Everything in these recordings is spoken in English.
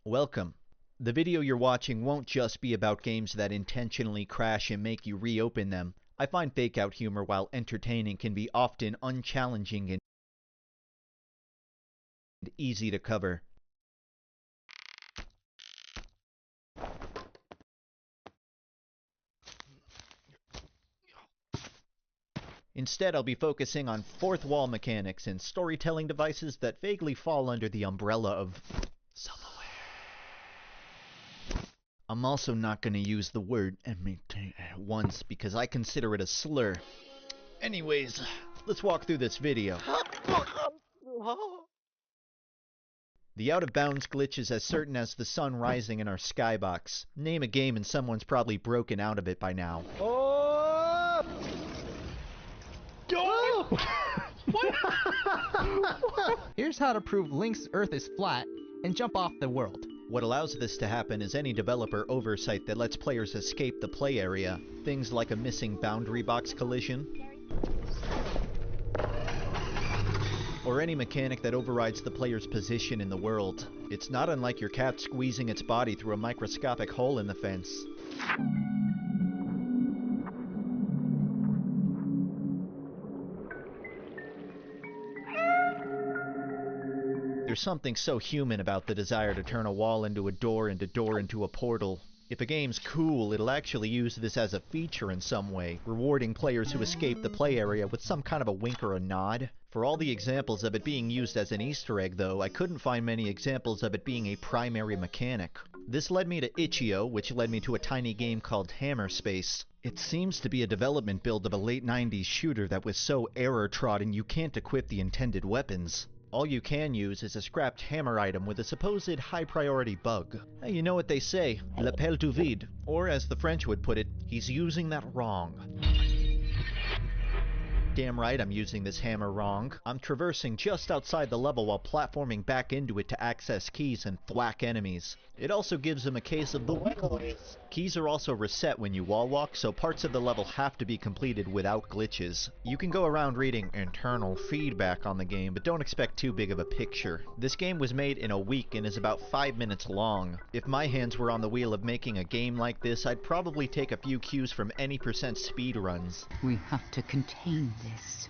Welcome. The video you're watching won't just be about games that intentionally crash and make you reopen them. I find fake-out humor, while entertaining, can be often unchallenging and easy to cover. Instead, I'll be focusing on fourth wall mechanics and storytelling devices that vaguely fall under the umbrella of self-aware. I'm also not going to use the word once because I consider it a slur. Anyways, let's walk through this video. The out-of-bounds glitch is as certain as the sun rising in our skybox. Name a game and someone's probably broken out of it by now. Here's how to prove Link's Earth is flat and jump off the world. What allows this to happen is any developer oversight that lets players escape the play area. Things like a missing boundary box collision, or any mechanic that overrides the player's position in the world. It's not unlike your cat squeezing its body through a microscopic hole in the fence. There's something so human about the desire to turn a wall into a door and a door into a portal. If a game's cool, it'll actually use this as a feature in some way, rewarding players who escape the play area with some kind of a wink or a nod. For all the examples of it being used as an Easter egg, though, I couldn't find many examples of it being a primary mechanic. This led me to Itch.io, which led me to a tiny game called Hammer Space. It seems to be a development build of a late 90s shooter that was so error-trodden you can't equip the intended weapons. All you can use is a scrapped hammer item with a supposed high-priority bug. Hey, you know what they say, l'appel du vide, or as the French would put it, he's using that wrong. Damn right I'm using this hammer wrong. I'm traversing just outside the level while platforming back into it to access keys and thwack enemies. It also gives them a case of the wiggles. Keys are also reset when you wall walk, so parts of the level have to be completed without glitches. You can go around reading internal feedback on the game, but don't expect too big of a picture. This game was made in a week and is about 5 minutes long. If my hands were on the wheel of making a game like this, I'd probably take a few cues from any percent speedruns. We have to contain this.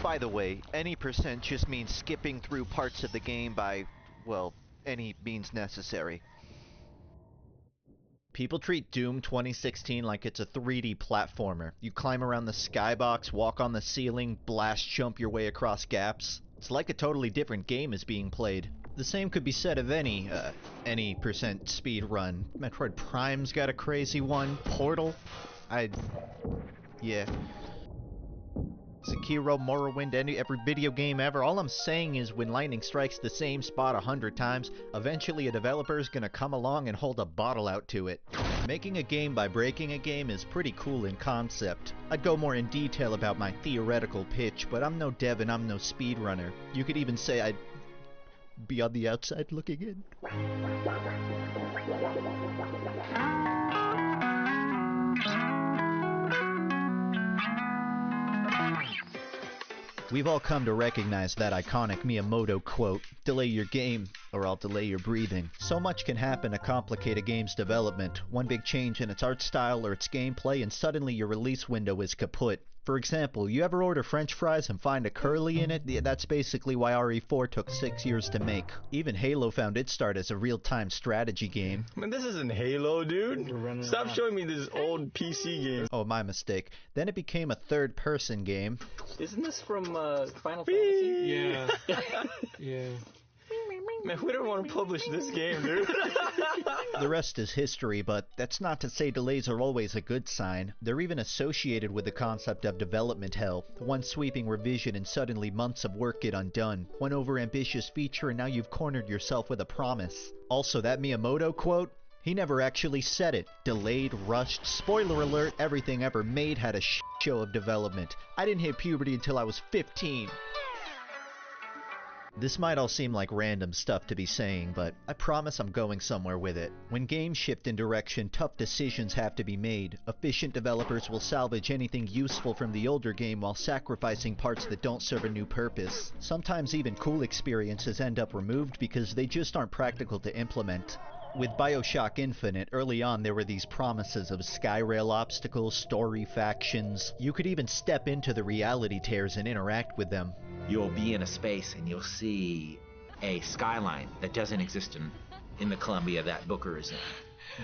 By the way, any percent just means skipping through parts of the game by, well, any means necessary. People treat Doom 2016 like it's a 3D platformer. You climb around the skybox, walk on the ceiling, blast jump your way across gaps. It's like a totally different game is being played. The same could be said of any percent speed run. Metroid Prime's got a crazy one. Portal? Yeah. Sekiro, Morrowind, every video game ever. All I'm saying is when lightning strikes the same spot 100 times, eventually a developer's gonna come along and hold a bottle out to it. Making a game by breaking a game is pretty cool in concept. I'd go more in detail about my theoretical pitch, but I'm no dev and I'm no speedrunner. You could even say I'd be on the outside looking in. We've all come to recognize that iconic Miyamoto quote, "Delay your game, or I'll delay your breathing." So much can happen to complicate a game's development. One big change in its art style or its gameplay and suddenly your release window is kaput. For example, you ever order french fries and find a curly in it? Yeah, that's basically why RE4 took 6 years to make. Even Halo found its start as a real-time strategy game. Man, this isn't Halo, dude. Stop showing me this old PC game. Oh, my mistake. Then it became a third-person game. Isn't this from Final Fantasy? Yeah. Yeah. Man, we don't want to publish this game, dude. The rest is history, but that's not to say delays are always a good sign. They're even associated with the concept of development hell. One sweeping revision and suddenly months of work get undone. One overambitious feature and now you've cornered yourself with a promise. Also, that Miyamoto quote? He never actually said it. Delayed, rushed, spoiler alert, everything ever made had a show of development. I didn't hit puberty until I was 15. This might all seem like random stuff to be saying, but I promise I'm going somewhere with it. When games shift in direction, tough decisions have to be made. Efficient developers will salvage anything useful from the older game while sacrificing parts that don't serve a new purpose. Sometimes even cool experiences end up removed because they just aren't practical to implement. With BioShock Infinite, early on there were these promises of skyrail obstacles, story factions. You could even step into the reality tears and interact with them. You'll be in a space and you'll see a skyline that doesn't exist in the Columbia that Booker is in.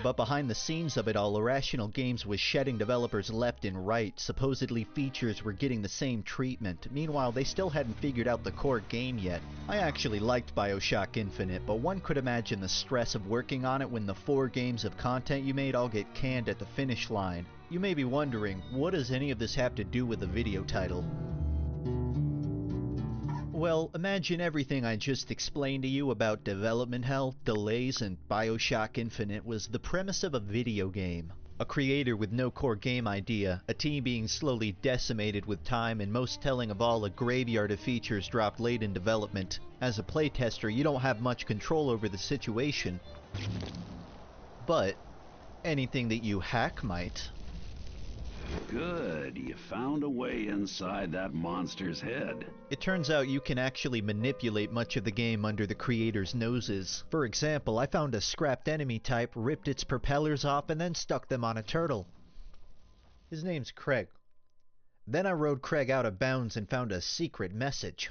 But behind the scenes of it all, Irrational Games was shedding developers left and right. Supposedly features were getting the same treatment. Meanwhile, they still hadn't figured out the core game yet. I actually liked BioShock Infinite, but one could imagine the stress of working on it when the 4 games of content you made all get canned at the finish line. You may be wondering, what does any of this have to do with the video title? Well, imagine everything I just explained to you about development hell, delays, and BioShock Infinite was the premise of a video game. A creator with no core game idea, a team being slowly decimated with time, and most telling of all, a graveyard of features dropped late in development. As a playtester, you don't have much control over the situation. But anything that you hack might. Good, you found a way inside that monster's head. It turns out you can actually manipulate much of the game under the creator's noses. For example, I found a scrapped enemy type, ripped its propellers off, and then stuck them on a turtle. His name's Craig. Then I rode Craig out of bounds and found a secret message.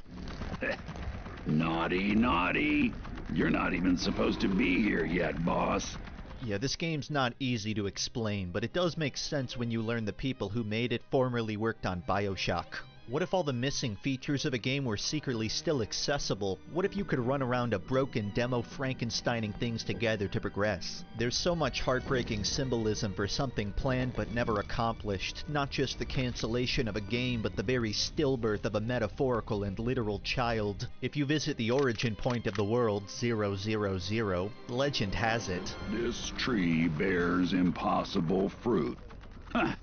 Naughty, naughty. You're not even supposed to be here yet, boss. Yeah, this game's not easy to explain, but it does make sense when you learn the people who made it formerly worked on BioShock. What if all the missing features of a game were secretly still accessible? What if you could run around a broken demo Frankensteining things together to progress? There's so much heartbreaking symbolism for something planned but never accomplished. Not just the cancellation of a game, but the very stillbirth of a metaphorical and literal child. If you visit the origin point of the world, 000, legend has it. This tree bears impossible fruit. Huh.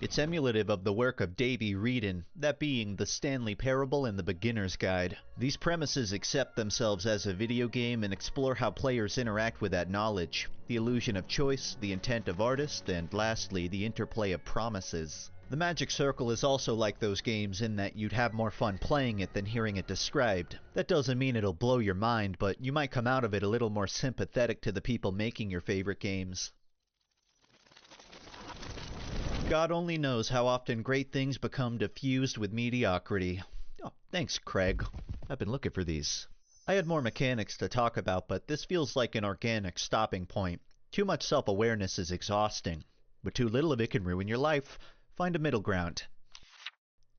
It's emulative of the work of Davey Wreden, that being the Stanley Parable and the Beginner's Guide. These premises accept themselves as a video game and explore how players interact with that knowledge, the illusion of choice, the intent of artists, and lastly, the interplay of promises. The Magic Circle is also like those games in that you'd have more fun playing it than hearing it described. That doesn't mean it'll blow your mind, but you might come out of it a little more sympathetic to the people making your favorite games. God only knows how often great things become diffused with mediocrity. Oh, thanks, Craig. I've been looking for these. I had more mechanics to talk about, but this feels like an organic stopping point. Too much self-awareness is exhausting, but too little of it can ruin your life. Find a middle ground.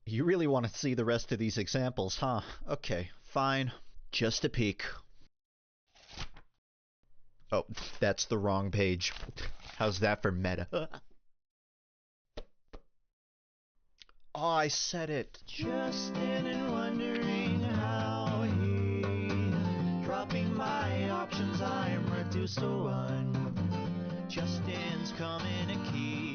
You really want to see the rest of these examples, huh? Okay, fine. Just a peek. Oh, that's the wrong page. How's that for meta? Oh, I said it. Just standing wondering how he dropping my options, I'm reduced to one. Justin's coming a key.